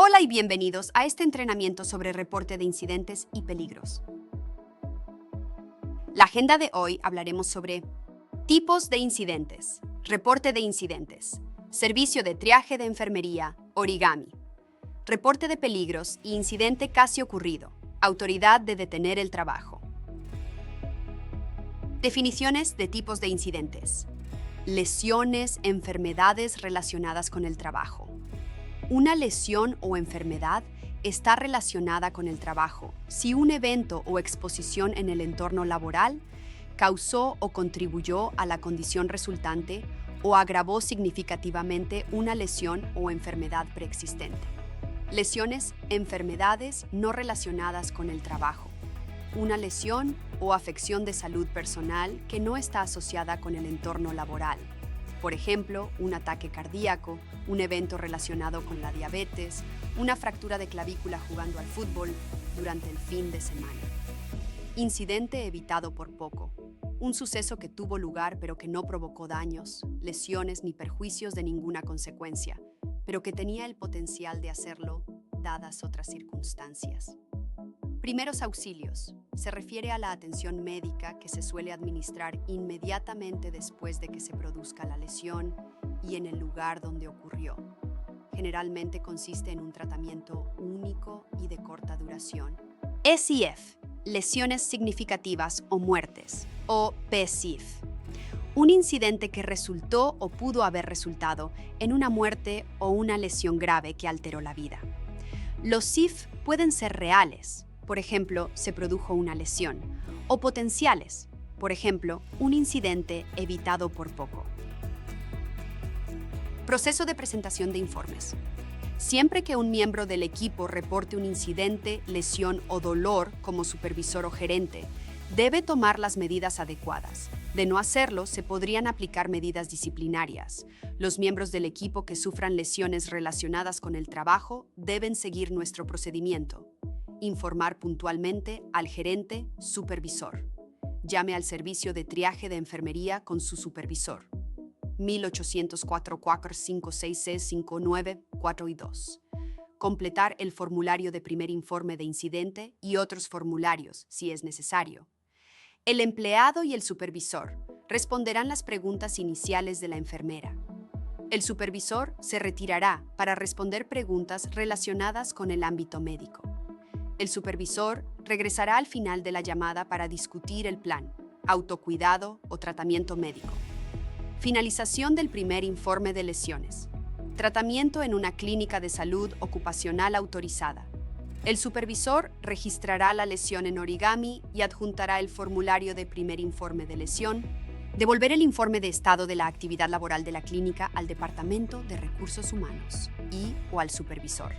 Hola y bienvenidos a este entrenamiento sobre reporte de incidentes y peligros. La agenda de hoy hablaremos sobre tipos de incidentes, reporte de incidentes, servicio de triaje de enfermería, origami, reporte de peligros y incidente casi ocurrido, autoridad de detener el trabajo. Definiciones de tipos de incidentes. Lesiones, enfermedades relacionadas con el trabajo. Una lesión o enfermedad está relacionada con el trabajo si un evento o exposición en el entorno laboral causó o contribuyó a la condición resultante o agravó significativamente una lesión o enfermedad preexistente. Lesiones, enfermedades no relacionadas con el trabajo. Una lesión o afección de salud personal que no está asociada con el entorno laboral. Por ejemplo, un ataque cardíaco, un evento relacionado con la diabetes, una fractura de clavícula jugando al fútbol durante el fin de semana. Incidente evitado por poco. Un suceso que tuvo lugar pero que no provocó daños, lesiones ni perjuicios de ninguna consecuencia, pero que tenía el potencial de hacerlo dadas otras circunstancias. Primeros auxilios. Se refiere a la atención médica que se suele administrar inmediatamente después de que se produzca la lesión y en el lugar donde ocurrió. Generalmente consiste en un tratamiento único y de corta duración. SIF, lesiones significativas o muertes, o PSIF. Un incidente que resultó o pudo haber resultado en una muerte o una lesión grave que alteró la vida. Los SIF pueden ser reales. Por ejemplo, se produjo una lesión, o potenciales, por ejemplo, un incidente evitado por poco. Proceso de presentación de informes. Siempre que un miembro del equipo reporte un incidente, lesión o dolor como supervisor o gerente, debe tomar las medidas adecuadas. De no hacerlo, se podrían aplicar medidas disciplinarias. Los miembros del equipo que sufran lesiones relacionadas con el trabajo deben seguir nuestro procedimiento. Informar puntualmente al gerente supervisor. Llame al servicio de triaje de enfermería con su supervisor. 1800-445-6C-5942. Completar el formulario de primer informe de incidente y otros formularios, si es necesario. El empleado y el supervisor responderán las preguntas iniciales de la enfermera. El supervisor se retirará para responder preguntas relacionadas con el ámbito médico. El supervisor regresará al final de la llamada para discutir el plan, autocuidado o tratamiento médico. Finalización del primer informe de lesiones. Tratamiento en una clínica de salud ocupacional autorizada. El supervisor registrará la lesión en origami y adjuntará el formulario de primer informe de lesión. Devolver el informe de estado de la actividad laboral de la clínica al Departamento de Recursos Humanos o al supervisor.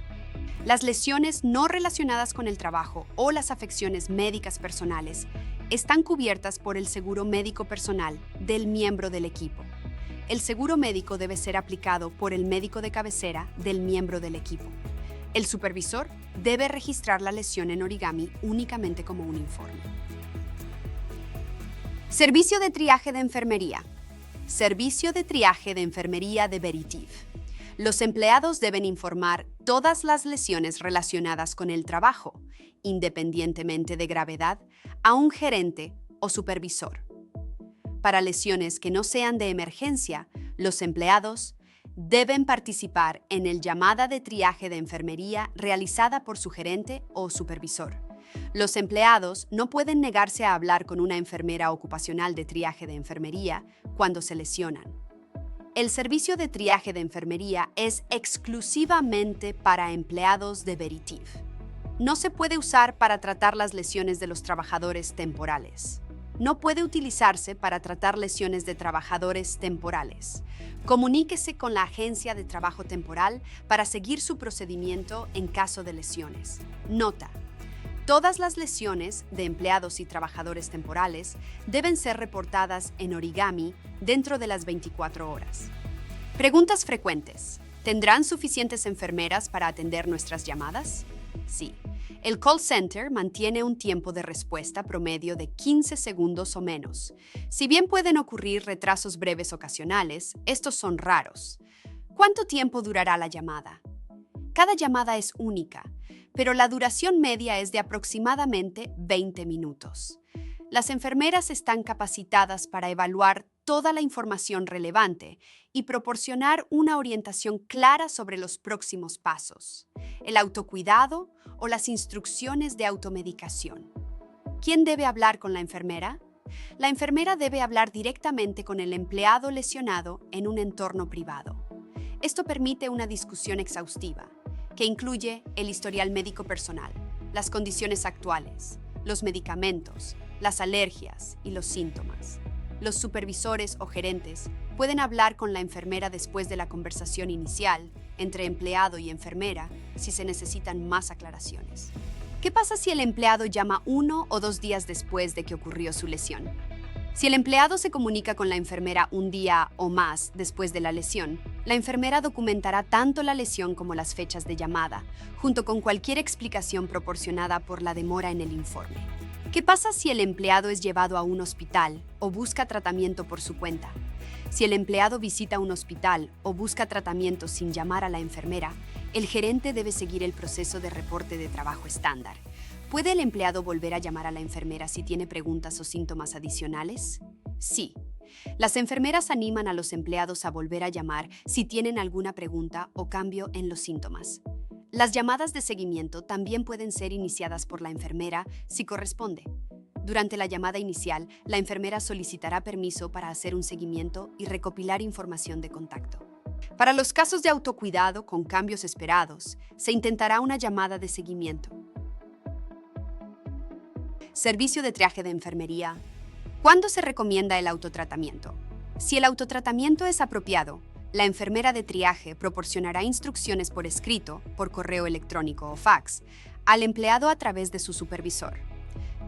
Las lesiones no relacionadas con el trabajo o las afecciones médicas personales están cubiertas por el seguro médico personal del miembro del equipo. El seguro médico debe ser aplicado por el médico de cabecera del miembro del equipo. El supervisor debe registrar la lesión en origami únicamente como un informe. Servicio de triaje de enfermería. Servicio de triaje de enfermería de Veritiv. Los empleados deben informar todas las lesiones relacionadas con el trabajo, independientemente de gravedad, a un gerente o supervisor. Para lesiones que no sean de emergencia, los empleados deben participar en el llamada de triaje de enfermería realizada por su gerente o supervisor. Los empleados no pueden negarse a hablar con una enfermera ocupacional de triaje de enfermería cuando se lesionan. El servicio de triaje de enfermería es exclusivamente para empleados de Veritiv. No se puede usar para tratar las lesiones de los trabajadores temporales. No puede utilizarse para tratar lesiones de trabajadores temporales. Comuníquese con la agencia de trabajo temporal para seguir su procedimiento en caso de lesiones. Nota: todas las lesiones de empleados y trabajadores temporales deben ser reportadas en origami dentro de las 24 horas. Preguntas frecuentes. ¿Tendrán suficientes enfermeras para atender nuestras llamadas? Sí. El call center mantiene un tiempo de respuesta promedio de 15 segundos o menos. Si bien pueden ocurrir retrasos breves ocasionales, estos son raros. ¿Cuánto tiempo durará la llamada? Cada llamada es única, pero la duración media es de aproximadamente 20 minutos. Las enfermeras están capacitadas para evaluar toda la información relevante y proporcionar una orientación clara sobre los próximos pasos, el autocuidado o las instrucciones de automedicación. ¿Quién debe hablar con la enfermera? La enfermera debe hablar directamente con el empleado lesionado en un entorno privado. Esto permite una discusión exhaustiva, que incluye el historial médico personal, las condiciones actuales, los medicamentos, las alergias y los síntomas. Los supervisores o gerentes pueden hablar con la enfermera después de la conversación inicial entre empleado y enfermera si se necesitan más aclaraciones. ¿Qué pasa si el empleado llama 1 o 2 días después de que ocurrió su lesión? Si el empleado se comunica con la enfermera un día o más después de la lesión, la enfermera documentará tanto la lesión como las fechas de llamada, junto con cualquier explicación proporcionada por la demora en el informe. ¿Qué pasa si el empleado es llevado a un hospital o busca tratamiento por su cuenta? Si el empleado visita un hospital o busca tratamiento sin llamar a la enfermera, el gerente debe seguir el proceso de reporte de trabajo estándar. ¿Puede el empleado volver a llamar a la enfermera si tiene preguntas o síntomas adicionales? Sí. Las enfermeras animan a los empleados a volver a llamar si tienen alguna pregunta o cambio en los síntomas. Las llamadas de seguimiento también pueden ser iniciadas por la enfermera si corresponde. Durante la llamada inicial, la enfermera solicitará permiso para hacer un seguimiento y recopilar información de contacto. Para los casos de autocuidado con cambios esperados, se intentará una llamada de seguimiento. Servicio de triaje de enfermería. ¿Cuándo se recomienda el autotratamiento? Si el autotratamiento es apropiado, la enfermera de triaje proporcionará instrucciones por escrito, por correo electrónico o fax, al empleado a través de su supervisor.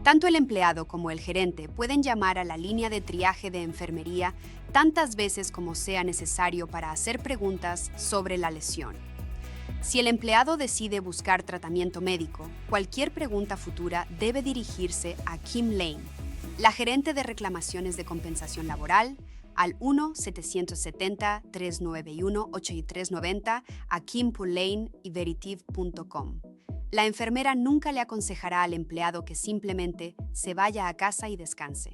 Tanto el empleado como el gerente pueden llamar a la línea de triaje de enfermería tantas veces como sea necesario para hacer preguntas sobre la lesión. Si el empleado decide buscar tratamiento médico, cualquier pregunta futura debe dirigirse a Kim Lane, la gerente de reclamaciones de compensación laboral, al 1-770-391-8390 a kimpulane.veritiv.com. La enfermera nunca le aconsejará al empleado que simplemente se vaya a casa y descanse.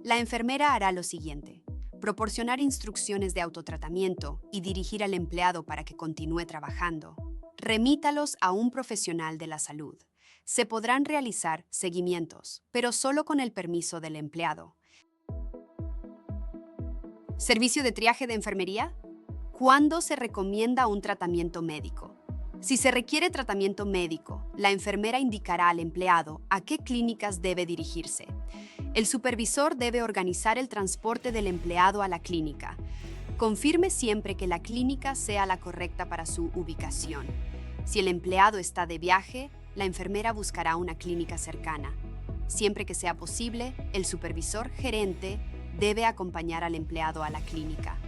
La enfermera hará lo siguiente: proporcionar instrucciones de autotratamiento y dirigir al empleado para que continúe trabajando. Remítalos a un profesional de la salud. Se podrán realizar seguimientos, pero solo con el permiso del empleado. ¿Servicio de triaje de enfermería? ¿Cuándo se recomienda un tratamiento médico? Si se requiere tratamiento médico, la enfermera indicará al empleado a qué clínicas debe dirigirse. El supervisor debe organizar el transporte del empleado a la clínica. Confirme siempre que la clínica sea la correcta para su ubicación. Si el empleado está de viaje, la enfermera buscará una clínica cercana. Siempre que sea posible, el supervisor gerente debe acompañar al empleado a la clínica.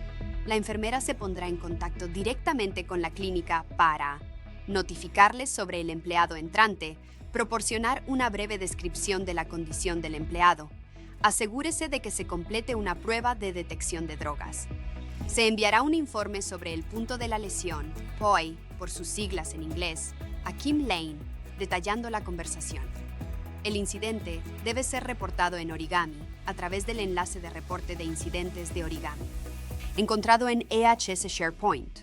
La enfermera se pondrá en contacto directamente con la clínica para notificarles sobre el empleado entrante, proporcionar una breve descripción de la condición del empleado. Asegúrese de que se complete una prueba de detección de drogas. Se enviará un informe sobre el punto de la lesión, POI, por sus siglas en inglés, a Kim Lane, detallando la conversación. El incidente debe ser reportado en Origami a través del enlace de reporte de incidentes de Origami, encontrado en EHS SharePoint.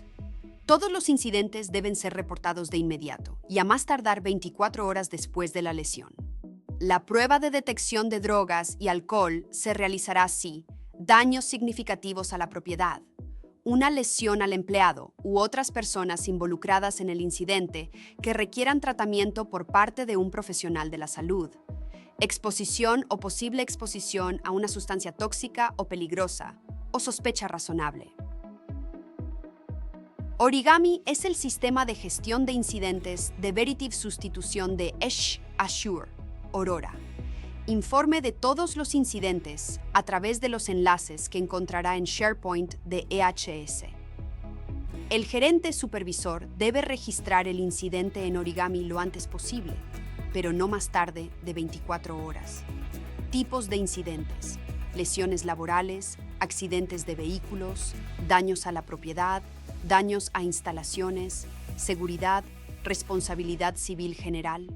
Todos los incidentes deben ser reportados de inmediato y a más tardar 24 horas después de la lesión. La prueba de detección de drogas y alcohol se realizará si daños significativos a la propiedad, una lesión al empleado u otras personas involucradas en el incidente que requieran tratamiento por parte de un profesional de la salud, exposición o posible exposición a una sustancia tóxica o peligrosa, o sospecha razonable. Origami es el sistema de gestión de incidentes de Veritiv sustitución de Azure, Aurora. Informe de todos los incidentes a través de los enlaces que encontrará en SharePoint de EHS. El gerente supervisor debe registrar el incidente en Origami lo antes posible, pero no más tarde de 24 horas. Tipos de incidentes: lesiones laborales, accidentes de vehículos, daños a la propiedad, daños a instalaciones, seguridad responsabilidad civil general.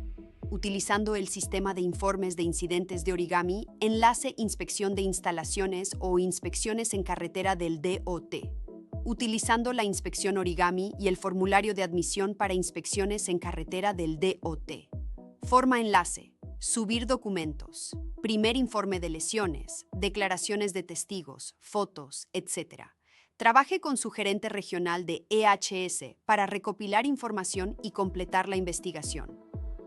Utilizando el sistema de informes de incidentes de Origami, enlace inspección de instalaciones o inspecciones en carretera del DOT. Utilizando la inspección Origami y el formulario de admisión para inspecciones en carretera del DOT. Forma enlace. Subir documentos. Primer informe de lesiones, declaraciones de testigos, fotos, etc. Trabaje con su gerente regional de EHS para recopilar información y completar la investigación.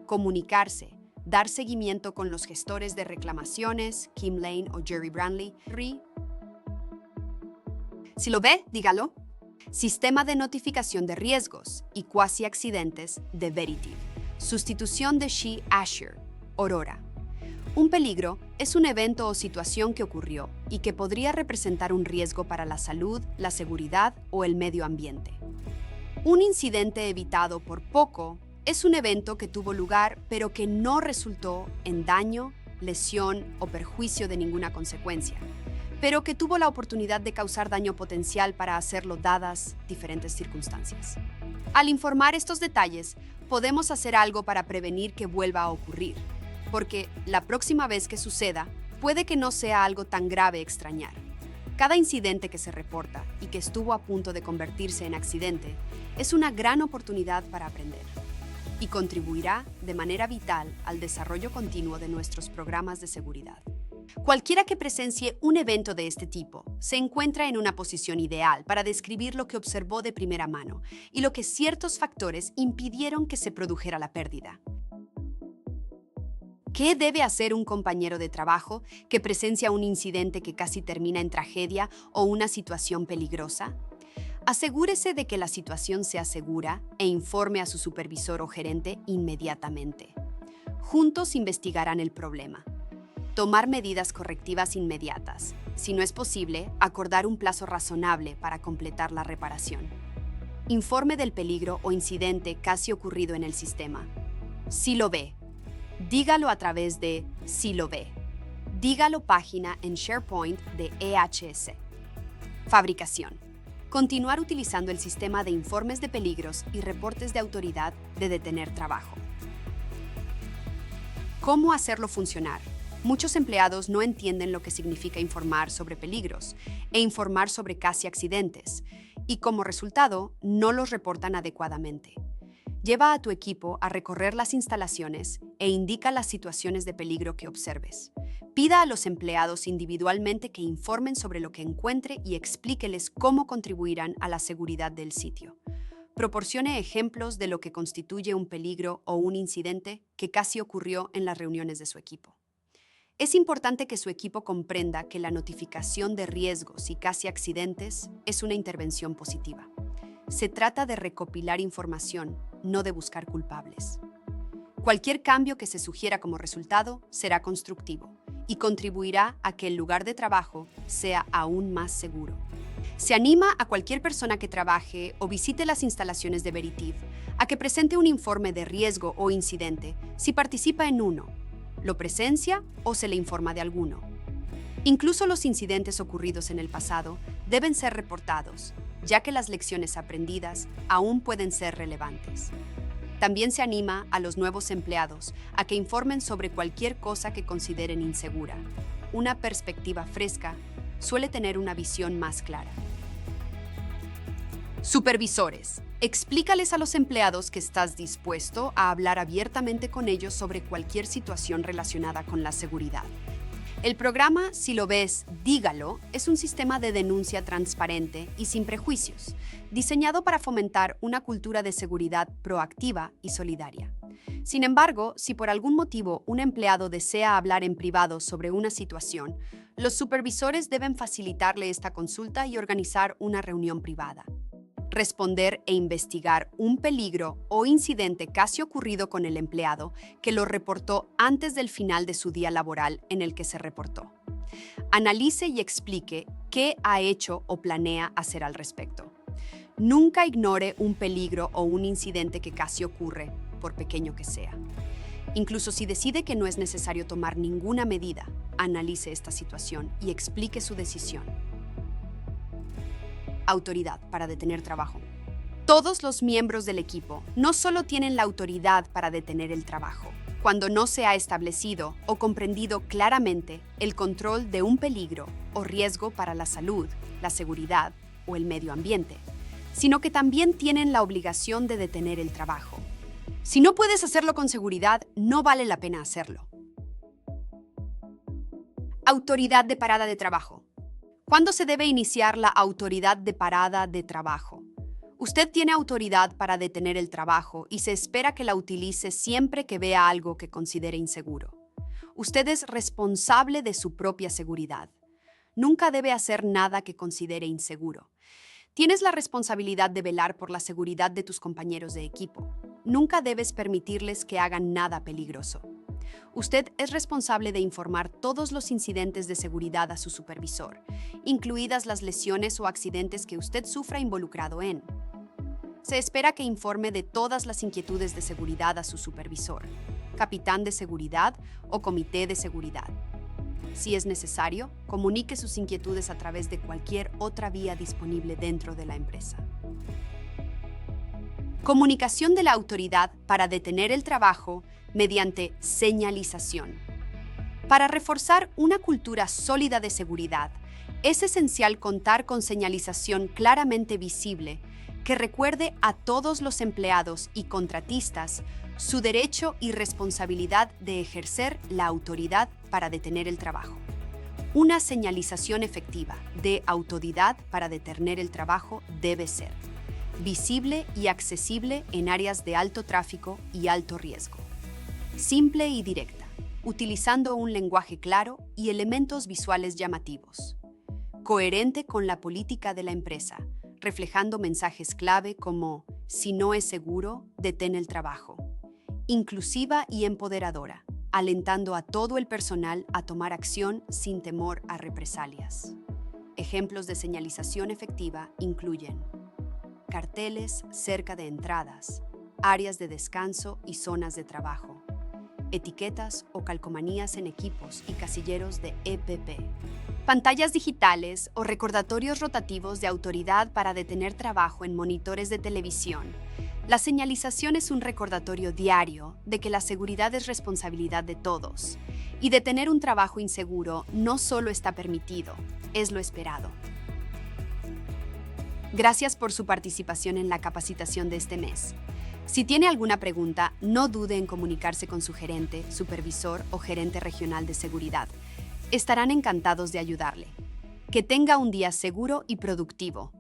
Comunicarse. Dar seguimiento con los gestores de reclamaciones, Kim Lane o Jerry Brantley. Si lo ve, dígalo. Sistema de notificación de riesgos y cuasi accidentes de Veritiv. Sustitución de She Asher. Aurora. Un peligro es un evento o situación que ocurrió y que podría representar un riesgo para la salud, la seguridad o el medio ambiente. Un incidente evitado por poco es un evento que tuvo lugar pero que no resultó en daño, lesión o perjuicio de ninguna consecuencia, pero que tuvo la oportunidad de causar daño potencial para hacerlo dadas diferentes circunstancias. Al informar estos detalles, podemos hacer algo para prevenir que vuelva a ocurrir, porque la próxima vez que suceda, puede que no sea algo tan grave extrañar. Cada incidente que se reporta y que estuvo a punto de convertirse en accidente es una gran oportunidad para aprender y contribuirá de manera vital al desarrollo continuo de nuestros programas de seguridad. Cualquiera que presencie un evento de este tipo se encuentra en una posición ideal para describir lo que observó de primera mano y lo que ciertos factores impidieron que se produjera la pérdida. ¿Qué debe hacer un compañero de trabajo que presencia un incidente que casi termina en tragedia o una situación peligrosa? Asegúrese de que la situación sea segura e informe a su supervisor o gerente inmediatamente. Juntos investigarán el problema. Tomar medidas correctivas inmediatas. Si no es posible, acordar un plazo razonable para completar la reparación. Informe del peligro o incidente casi ocurrido en el sistema. Si lo ve, dígalo a través de Si lo ve. Dígalo página en SharePoint de EHS. Fabricación. Continuar utilizando el sistema de informes de peligros y reportes de autoridad de detener trabajo. ¿Cómo hacerlo funcionar? Muchos empleados no entienden lo que significa informar sobre peligros e informar sobre casi accidentes, y como resultado, no los reportan adecuadamente. Lleva a tu equipo a recorrer las instalaciones e indica las situaciones de peligro que observes. Pida a los empleados individualmente que informen sobre lo que encuentre y explíqueles cómo contribuirán a la seguridad del sitio. Proporcione ejemplos de lo que constituye un peligro o un incidente que casi ocurrió en las reuniones de su equipo. Es importante que su equipo comprenda que la notificación de riesgos y casi accidentes es una intervención positiva. Se trata de recopilar información, no de buscar culpables. Cualquier cambio que se sugiera como resultado será constructivo y contribuirá a que el lugar de trabajo sea aún más seguro. Se anima a cualquier persona que trabaje o visite las instalaciones de Veritiv a que presente un informe de riesgo o incidente si participa en uno, lo presencia o se le informa de alguno. Incluso los incidentes ocurridos en el pasado deben ser reportados, ya que las lecciones aprendidas aún pueden ser relevantes. También se anima a los nuevos empleados a que informen sobre cualquier cosa que consideren insegura. Una perspectiva fresca suele tener una visión más clara. Supervisores. Explícales a los empleados que estás dispuesto a hablar abiertamente con ellos sobre cualquier situación relacionada con la seguridad. El programa Si lo ves, dígalo es un sistema de denuncia transparente y sin prejuicios, diseñado para fomentar una cultura de seguridad proactiva y solidaria. Sin embargo, si por algún motivo un empleado desea hablar en privado sobre una situación, los supervisores deben facilitarle esta consulta y organizar una reunión privada. Responder e investigar un peligro o incidente casi ocurrido con el empleado que lo reportó antes del final de su día laboral en el que se reportó. Analice y explique qué ha hecho o planea hacer al respecto. Nunca ignore un peligro o un incidente que casi ocurre, por pequeño que sea. Incluso si decide que no es necesario tomar ninguna medida, analice esta situación y explique su decisión. Autoridad para detener trabajo. Todos los miembros del equipo no solo tienen la autoridad para detener el trabajo, cuando no se ha establecido o comprendido claramente el control de un peligro o riesgo para la salud, la seguridad o el medio ambiente, sino que también tienen la obligación de detener el trabajo. Si no puedes hacerlo con seguridad, no vale la pena hacerlo. Autoridad de parada de trabajo. ¿Cuándo se debe iniciar la autoridad de parada de trabajo? Usted tiene autoridad para detener el trabajo y se espera que la utilice siempre que vea algo que considere inseguro. Usted es responsable de su propia seguridad. Nunca debe hacer nada que considere inseguro. Tienes la responsabilidad de velar por la seguridad de tus compañeros de equipo. Nunca debes permitirles que hagan nada peligroso. Usted es responsable de informar todos los incidentes de seguridad a su supervisor, incluidas las lesiones o accidentes que usted sufra involucrado en. Se espera que informe de todas las inquietudes de seguridad a su supervisor, capitán de seguridad o comité de seguridad. Si es necesario, comunique sus inquietudes a través de cualquier otra vía disponible dentro de la empresa. Comunicación de la autoridad para detener el trabajo mediante señalización. Para reforzar una cultura sólida de seguridad, es esencial contar con señalización claramente visible que recuerde a todos los empleados y contratistas su derecho y responsabilidad de ejercer la autoridad para detener el trabajo. Una señalización efectiva de autoridad para detener el trabajo debe ser visible y accesible en áreas de alto tráfico y alto riesgo. Simple y directa, utilizando un lenguaje claro y elementos visuales llamativos. Coherente con la política de la empresa, reflejando mensajes clave como «Si no es seguro, detén el trabajo». Inclusiva y empoderadora, alentando a todo el personal a tomar acción sin temor a represalias. Ejemplos de señalización efectiva incluyen carteles cerca de entradas, áreas de descanso y zonas de trabajo, etiquetas o calcomanías en equipos y casilleros de EPP, pantallas digitales o recordatorios rotativos de autoridad para detener trabajo en monitores de televisión. La señalización es un recordatorio diario de que la seguridad es responsabilidad de todos y detener un trabajo inseguro no solo está permitido, es lo esperado. Gracias por su participación en la capacitación de este mes. Si tiene alguna pregunta, no dude en comunicarse con su gerente, supervisor o gerente regional de seguridad. Estarán encantados de ayudarle. Que tenga un día seguro y productivo.